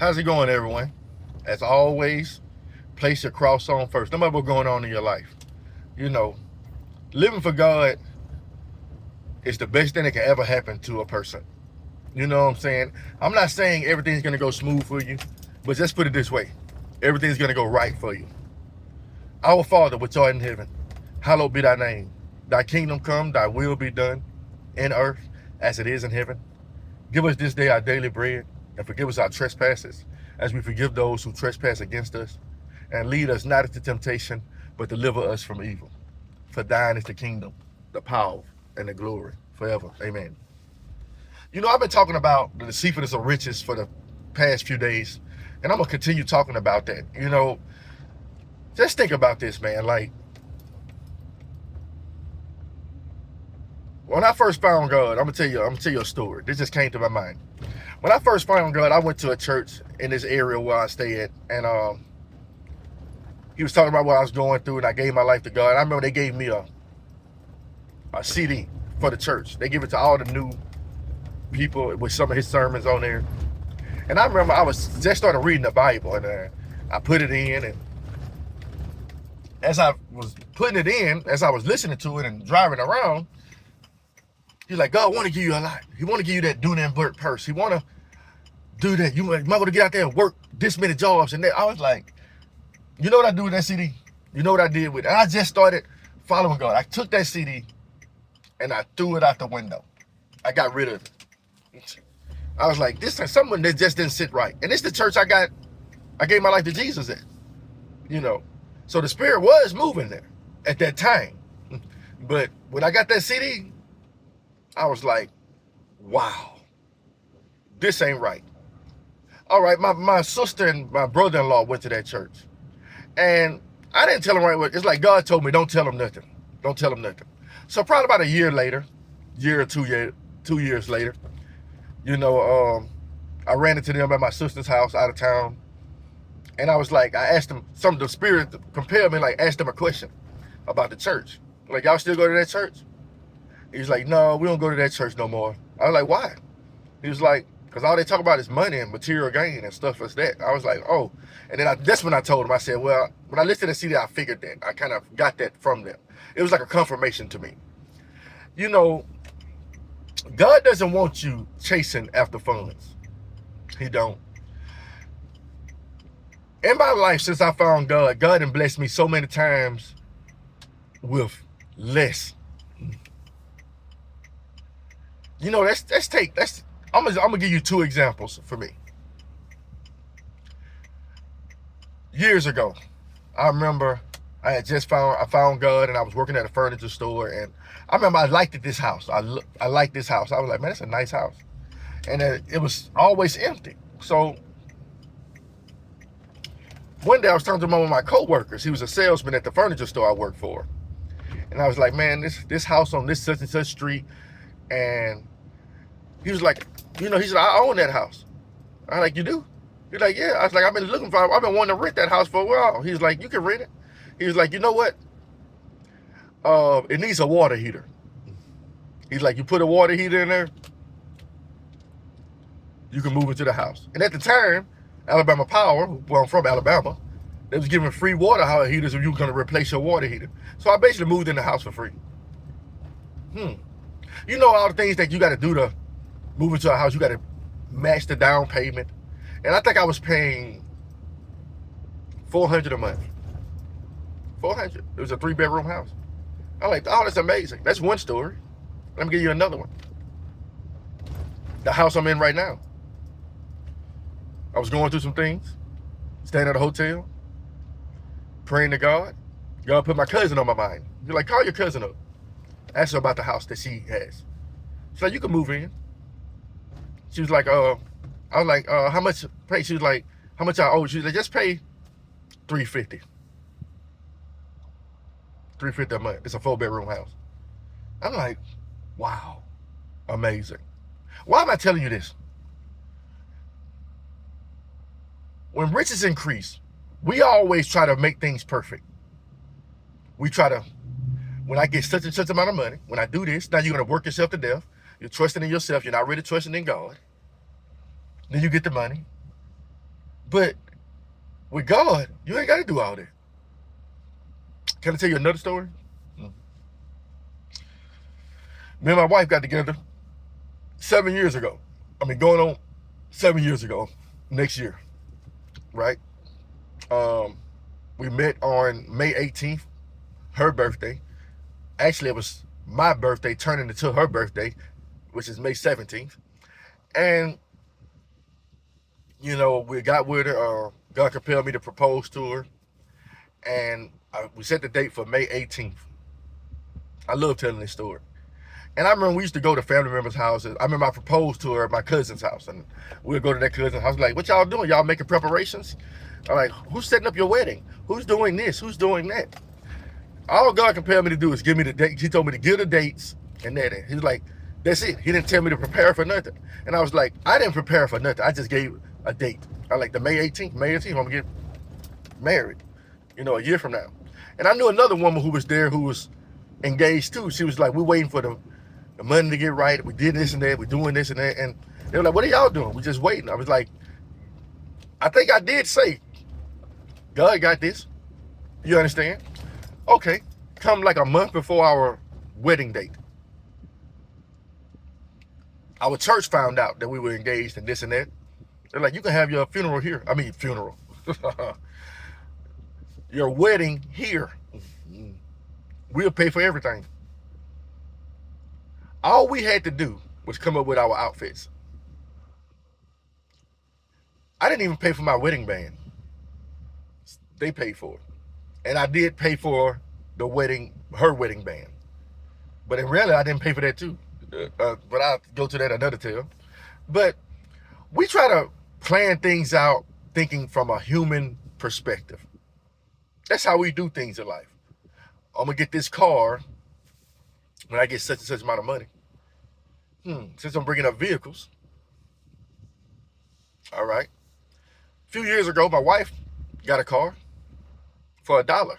How's it going, everyone? As always, place your cross on first. No matter what's going on in your life. You know, living for God is the best thing that can ever happen to a person. You know what I'm saying? I'm not saying everything's going to go smooth for you, but just put it this way. Everything's going to go right for you. Our Father, which art in heaven, hallowed be thy name. Thy kingdom come, thy will be done in earth as it is in heaven. Give us this day our daily bread, and forgive us our trespasses, as we forgive those who trespass against us. And lead us not into temptation, but deliver us from evil. For thine is the kingdom, the power, and the glory forever. Amen. You know, I've been talking about the deceitfulness of riches for the past few days, and I'm going to continue talking about that. You know, just think about this, man. Like, when I first found God, I'm gonna tell you a story. This just came to my mind. When I first found God, I went to a church in this area where I stay at, and he was talking about what I was going through, and I gave my life to God. I remember they gave me a CD for the church. They give it to all the new people with some of his sermons on there. And I remember I was just started reading the Bible, and I put it in, and as I was putting it in, as I was listening to it and driving around, he's like, God want to give you a lot. He want to give you that Dunenberg purse. He want to do that. You might want to get out there and work this many jobs. And then I was like, you know what I do with that CD? You know what I did with it? And I just started following God. I took that CD and I threw it out the window. I got rid of it. I was like, this is someone that just didn't sit right. And it's the church I gave my life to Jesus at. You know. So the Spirit was moving there at that time. But when I got that CD, I was like, wow, this ain't right. All right, my sister and my brother-in-law went to that church. And I didn't tell them right away. It's like God told me, don't tell them nothing. Don't tell them nothing. So probably about a year later, year or 2 years later, you know, I ran into them at my sister's house out of town. And I was like, I asked them, some of the Spirit compelled me, like, asked them a question about the church. Like, y'all still go to that church? He was like, no, we don't go to that church no more. I was like, why? He was like, because all they talk about is money and material gain and stuff like that. I was like, oh. And then that's when I told him, I said, well, when I listened to the CD, I figured that. I kind of got that from them. It was like a confirmation to me. You know, God doesn't want you chasing after funds. He don't. In my life, since I found God, God has blessed me so many times with less. You know, I'm gonna give you two examples for me. Years ago, I remember I found God, and I was working at a furniture store, and I remember I liked this house. I liked this house. I was like, man, that's a nice house, and it was always empty. So one day I was talking to one of my coworkers. He was a salesman at the furniture store I worked for, and I was like, man, this house on this such and such street, and he was like, you know, he said, I own that house. I was like, you do? He's like, yeah. I was like, I've been wanting to rent that house for a while. He's like, you can rent it. He was like, you know what? It needs a water heater. He's like, you put a water heater in there, you can move into the house. And at the time, Alabama Power, well, I'm from Alabama, they was giving free water heaters if you were going to replace your water heater. So I basically moved in the house for free. You know all the things that you got to do to move into a house. You got to match the down payment. And I think I was paying $400 a month. $400. It was a 3-bedroom house. I'm like, oh, that's amazing. That's one story. Let me give you another one. The house I'm in right now. I was going through some things, staying at a hotel, praying to God. God put my cousin on my mind. You're like, call your cousin up. Ask her about the house that she has. She's like, you can move in. She was like, I was like, how much pay? She was like, how much I owe? She was like, just pay $350. $350 a month. It's a 4-bedroom house. I'm like, wow, amazing. Why am I telling you this? When riches increase, we always try to make things perfect. We try to, when I get such and such amount of money, when I do this, now you're going to work yourself to death. You're trusting in yourself. You're not really trusting in God. Then you get the money. But with God, you ain't got to do all that. Can I tell you another story? Me and my wife got together 7 years ago. I mean, going on 7 years ago, next year, right? We met on May 18th, her birthday. Actually, it was my birthday turning into her birthday, which is May 17th. And, you know, we got with her. God compelled me to propose to her. And we set the date for May 18th. I love telling this story. And I remember we used to go to family members' houses. I remember I proposed to her at my cousin's house. And we'd go to that cousin's house like, what y'all doing? Y'all making preparations? I'm like, who's setting up your wedding? Who's doing this? Who's doing that? All God compelled me to do is give me the date. He told me to give the dates and that. He was like, that's it. He didn't tell me to prepare for nothing. And I was like, I didn't prepare for nothing. I just gave a date. I like the May 18th. May 18th, I'm going to get married, you know, a year from now. And I knew another woman who was there who was engaged too. She was like, we're waiting for the money to get right. We did this and that. We're doing this and that. And they were like, what are y'all doing? We're just waiting. I was like, I think I did say, God got this. You understand? Okay. Come like a month before our wedding date. Our church found out that we were engaged and this and that. They're like, you can have your funeral here. I mean, funeral. Your wedding here. We'll pay for everything. All we had to do was come up with our outfits. I didn't even pay for my wedding band. They paid for it. And I did pay for the wedding, her wedding band. But in reality, I didn't pay for that too. But I'll go to that another tale. But we try to plan things out thinking from a human perspective. That's how we do things in life. I'm going to get this car when I get such and such amount of money. Since I'm bringing up vehicles. All right. A few years ago, my wife got a car for $1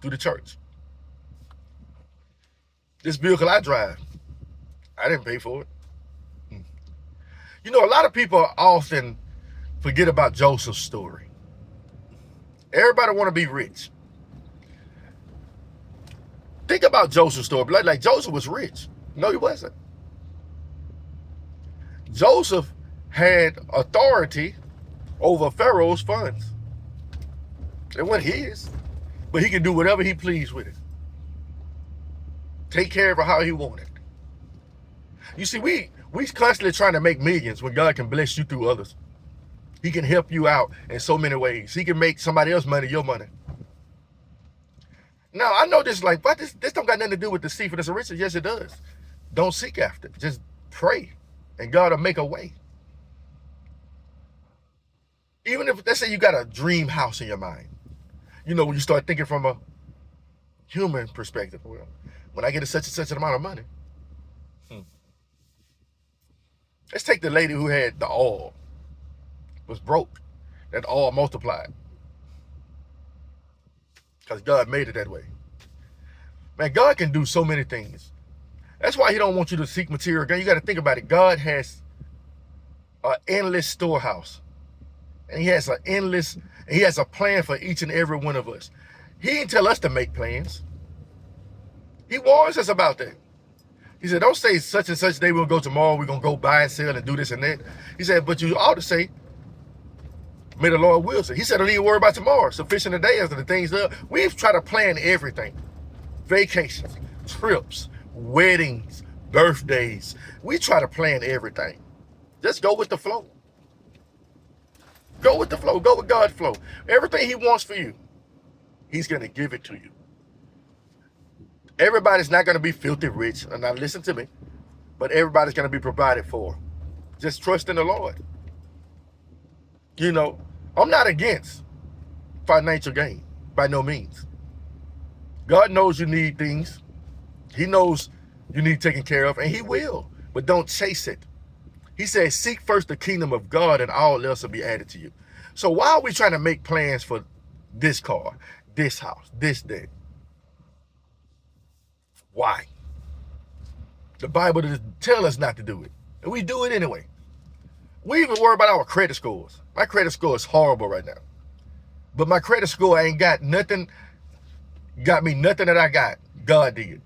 through the church. This vehicle I drive, I didn't pay for it. You know, a lot of people often forget about Joseph's story. Everybody want to be rich. Think about Joseph's story. Like Joseph was rich. No, he wasn't. Joseph had authority over Pharaoh's funds. It wasn't his, but he could do whatever he pleased with it. Take care of it how he wanted. You see, we constantly trying to make millions when God can bless you through others. He can help you out in so many ways. He can make somebody else's money your money. Now, I know this like, but this don't got nothing to do with deceitfulness of riches. Yes, it does. Don't seek after it. Just pray, and God will make a way. Even if, let's say you got a dream house in your mind. You know, when you start thinking from a human perspective, well, when I get such and such an amount of money. Let's take the lady who had the oil, was broke, that oil multiplied. Because God made it that way. Man, God can do so many things. That's why he don't want you to seek material gain. You got to think about it. God has an endless storehouse. And he has a plan for each and every one of us. He didn't tell us to make plans. He warns us about that. He said, don't say such and such day we'll go tomorrow, we're going to go buy and sell and do this and that. He said, but you ought to say, may the Lord will say. He said, don't even worry about tomorrow. Sufficient today as the things up. We've tried to plan everything. Vacations, trips, weddings, birthdays. We try to plan everything. Just go with the flow. Go with the flow. Go with God's flow. Everything he wants for you, he's going to give it to you. Everybody's not going to be filthy rich. And now listen to me. But everybody's going to be provided for. Just trust in the Lord. You know, I'm not against financial gain. By no means. God knows you need things. He knows you need taken care of. And he will. But don't chase it. He says, seek first the kingdom of God and all else will be added to you. So why are we trying to make plans for this car, this house, this, that? Why? The Bible doesn't tell us not to do it. And we do it anyway. We even worry about our credit scores. My credit score is horrible right now. But my credit score ain't got nothing, got me nothing that I got. God did.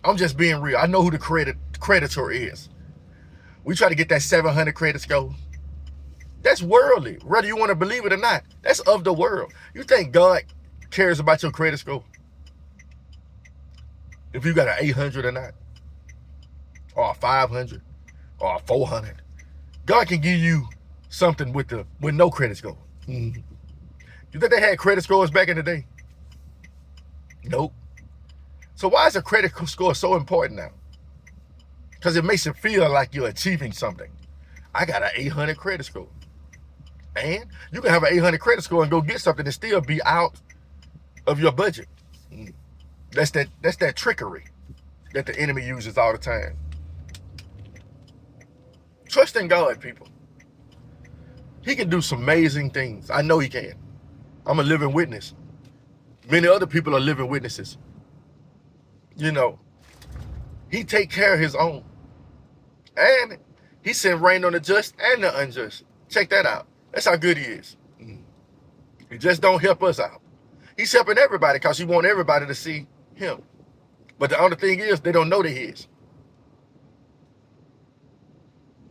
I'm just being real. I know who the creditor is. We try to get that 700 credit score. That's worldly. Whether you want to believe it or not, that's of the world. You think God cares about your credit score? If you got an 800 or not, or a 500, or a 400, God can give you something with no credit score. Mm-hmm. You think they had credit scores back in the day? Nope. So why is a credit score so important now? Because it makes it feel like you're achieving something. I got an 800 credit score. And you can have an 800 credit score and go get something and still be out of your budget. That's that trickery that the enemy uses all the time. Trust in God, people. He can do some amazing things. I know he can. I'm a living witness. Many other people are living witnesses. You know, he take care of his own. And he sent rain on the just and the unjust. Check that out. That's how good he is. He just don't help us out. He's helping everybody because he wants everybody to see him. But the other thing is, they don't know that he is.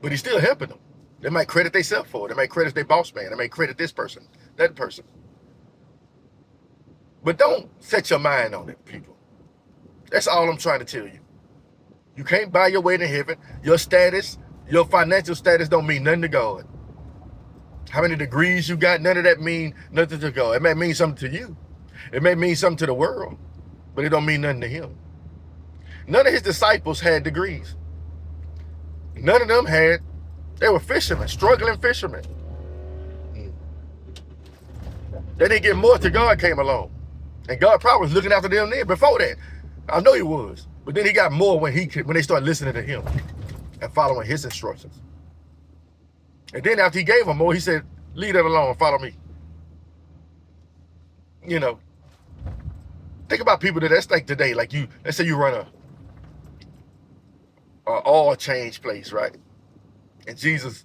But he's still helping them. They might credit themselves for it. They might credit their boss man. They might credit this person, that person. But don't set your mind on it, people. That's all I'm trying to tell you. You can't buy your way to heaven. Your status, your financial status don't mean nothing to God. How many degrees you got, none of that mean nothing to God. It may mean something to you. It may mean something to the world, but it don't mean nothing to him. None of his disciples had degrees. None of them they were fishermen, struggling fishermen. They didn't get more till God came along. And God probably was looking after them then before that. I know he was. But then he got more when they started listening to him and following his instructions. And then after he gave them more, he said, leave that alone, follow me. You know, think about people that's like today, like you, let's say you run a oil change place, right? And Jesus,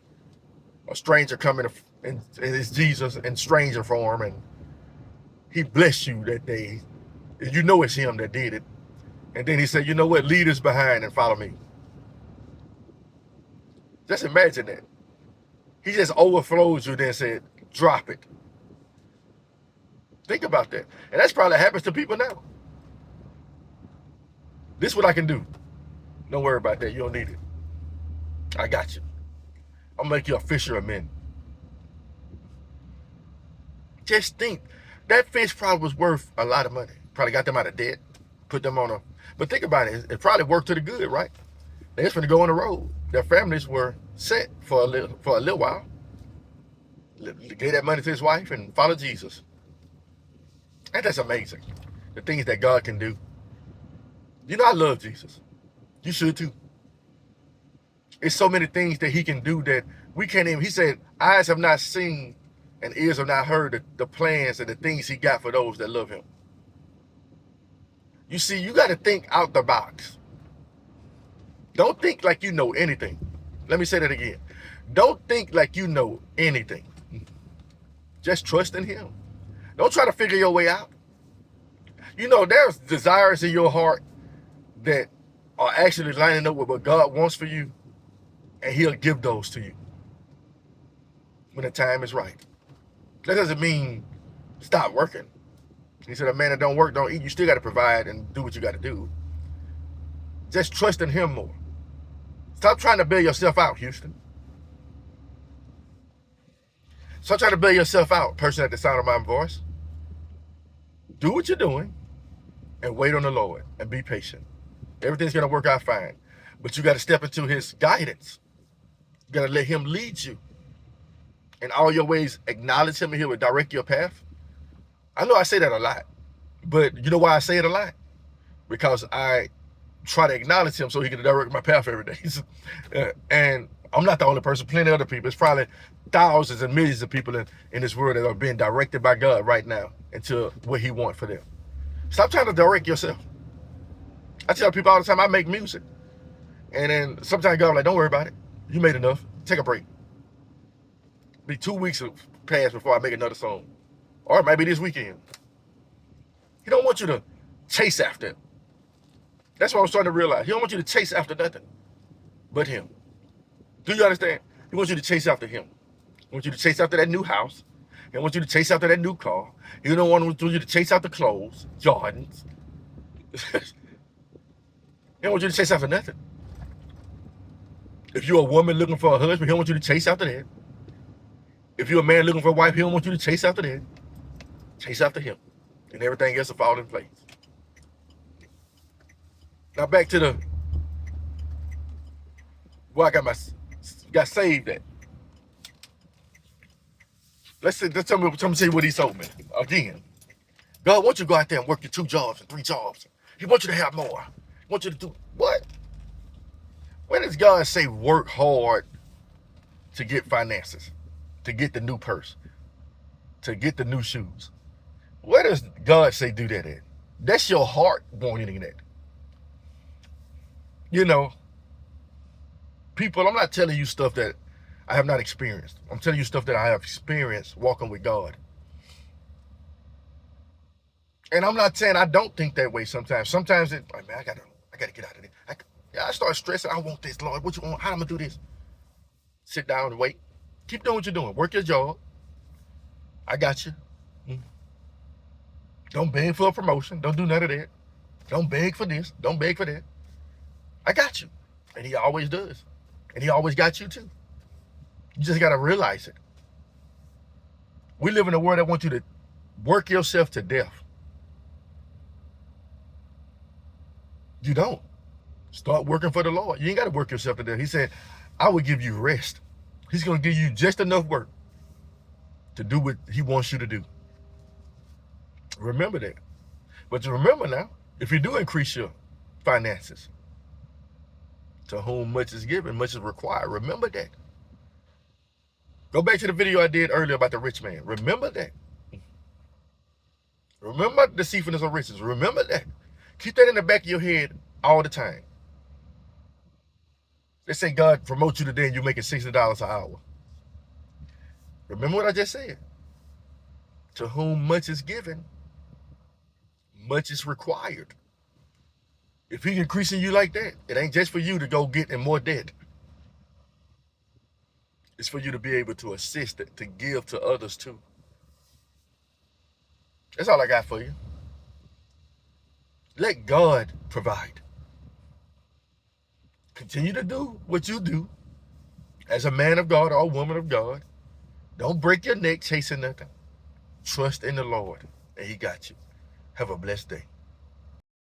a stranger coming and it's Jesus in stranger form, and he blessed you that day. You know it's him that did it. And then he said, you know what, leave us behind and follow me. Just imagine that. He just overflows you, then said, drop it. Think about that. And that's probably happens to people now. This is what I can do. Don't worry about that. You don't need it. I got you. I'll make you a fisher of men. Just think. That fish probably was worth a lot of money. Probably got them out of debt. Put them on But think about it. It probably worked to the good, right? They just going to go on the road. Their families were set for a little while. Gave that money to his wife and followed Jesus. And that's amazing. The things that God can do. You know, I love Jesus. You should too. It's so many things that he can do that we can't even. He said, eyes have not seen and ears have not heard the plans and the things he got for those that love him. You see, you got to think out the box. Don't think like you know anything. Let me say that again. Don't think like you know anything. Just trust in him. Don't try to figure your way out. You know, there's desires in your heart that are actually lining up with what God wants for you, and he'll give those to you when the time is right. That doesn't mean stop working. He said, a man that don't work, don't eat. You still got to provide and do what you got to do. Just trust in him more. Stop trying to bail yourself out, Houston. Stop trying to bail yourself out, person at the sound of my voice. Do what you're doing and wait on the Lord and be patient. Everything's going to work out fine. But you got to step into his guidance. You got to let him lead you. In all your ways, acknowledge him and he will direct your path. I know I say that a lot, but you know why I say it a lot? Because I try to acknowledge him so he can direct my path every day. And I'm not the only person, plenty of other people. It's probably thousands and millions of people in this world that are being directed by God right now into what he wants for them. Stop trying to direct yourself. I tell people all the time, I make music. And then sometimes God like, don't worry about it. You made enough. Take a break. Be 2 weeks pass before I make another song. Or it might be this weekend. He don't want you to chase after him. That's what I was trying to realize. He don't want you to chase after nothing but him. Do you understand? He wants you to chase after him. He wants you to chase after that new house. He wants you to chase after that new car. He don't want you to chase after clothes, Jordans. He don't want you to chase after nothing. If you're a woman looking for a husband, he don't want you to chase after that. If you're a man looking for a wife, he don't want you to chase after that. Chase after him. And everything else will fall in place. Now back to the where I got saved at. Let's tell me what he told me. Again, God wants you to go out there and work your 2 jobs and 3 jobs. He wants you to have more. He wants you to do what? When does God say work hard to get finances, to get the new purse, to get the new shoes? Where does God say do that at? That's your heart wanting that. You know, people, I'm not telling you stuff that I have not experienced. I'm telling you stuff that I have experienced walking with God. And I'm not saying I don't think that way sometimes. Sometimes I gotta get out of there. I start stressing. I want this, Lord. What you want? How am I gonna do this? Sit down and wait. Keep doing what you're doing. Work your job. I got you. Don't beg for a promotion. Don't do none of that. Don't beg for this. Don't beg for that. I got you. And he always does. And he always got you too. You just gotta realize it. We live in a world that wants you to work yourself to death. You don't. Start working for the Lord. You ain't got to work yourself to death. He said, I will give you rest. He's going to give you just enough work to do what he wants you to do. Remember that. But remember now, if you do increase your finances, to whom much is given, much is required. Remember that. Go back to the video I did earlier about the rich man. Remember that. Remember the deceitfulness of riches. Remember that. Keep that in the back of your head all the time. They say God promotes you today and you're making $60 an hour. Remember what I just said. To whom much is given, much is required. If he's increasing you like that, it ain't just for you to go get in more debt. It's for you to be able to assist, to give to others too. That's all I got for you. Let God provide. Continue to do what you do as a man of God or a woman of God. Don't break your neck chasing nothing. Trust in the Lord, and he got you. Have a blessed day.